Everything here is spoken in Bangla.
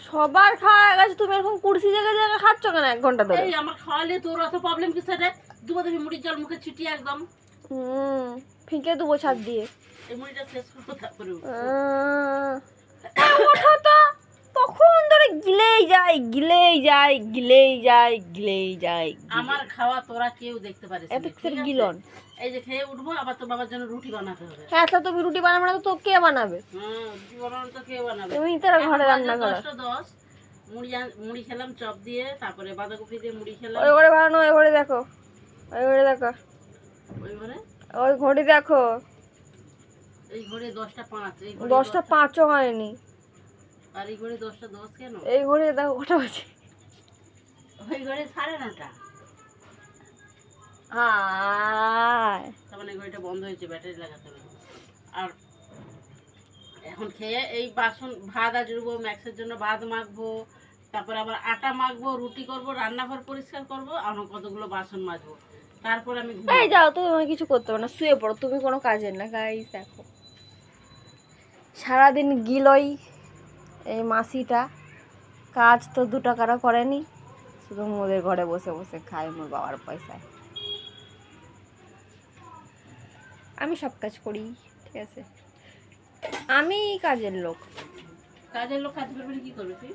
সবার খাওয়া হয়ে গেছে, তুমি এখন কুর্সি জায়গায় জায়গায় খাচ্ছ কেন 1 ঘন্টা ধরে? এই আমার খাওয়ালে তোর অত প্রবলেম কি সেটা? দুবার তুমি মুড়ির জল মুখে ছিটিয়ে একদম ফিকে দেবো ছাদ দিয়ে। এই মুড়িটা শেষ করবো তারপরে উঠবো। ওঠো তো, তখন ধরে গিলেই যায় গিলেই যায় গিলেই যায় গিলেই যায়। আমার খাওয়া তোরা কেউ দেখতে পারিস না, এত ঠিক কিসের আছে? গিলন? এই যে খেয়ে উঠবো, আবার তোর বাবার জন্য রুটি বানাতে হবে। হ্যাঁ, তো তুমি রুটি বানাবে না তো কে বানাবে? রুটি বানানো তো কে বানাবে? তুমি তারা ঘরে রান্না করো। 10:10 মুড়ি খেলাম চপ দিয়ে, তারপরে বাঁধাকপি দিয়ে মুড়ি খেলাম। ওই ঘরে বানানো, ওই ঘরে দেখো, ওই ঘরে দেখো, ওই ঘরে ওই ঘড়ি দেখো। এই ঘরে 10:05, এই 10:05ও হয়নি। আর এই ঘরে 10:10 কেন? এই ঘড়ি দেখো কটা বাজে। ওই ঘরে 9:30। তার মানে ঘড়িটা বন্ধ হয়েছে, ব্যাটারি লাগাতে হবে। আর এখন খেয়ে এই বাসন ভাত আজরবো, ম্যাক্সের জন্য ভাত মাখবো, তারপরে আবার আটা মাখবো, রুটি করবো, রান্নাঘর পরিষ্কার করবো, আমার কতগুলো বাসন মাজবো, তারপর আমি এই যাও, তুমি আমাকে কিছু করতে হবে না, শুয়ে পড়ো, তুমি কোনো কাজের না। গাইস দেখো, সারাদিন গিলই এই মাসিটা, কাজ তো 2 টাকারও করেনি, শুধু মোদের ঘরে বসে বসে খায় মোর বাবার পয়সায়। আমি সব কাজ করি, ঠিক আছে, আমি কাজের লোক। কাজের লোক কাজ করবে কি করবে তুই?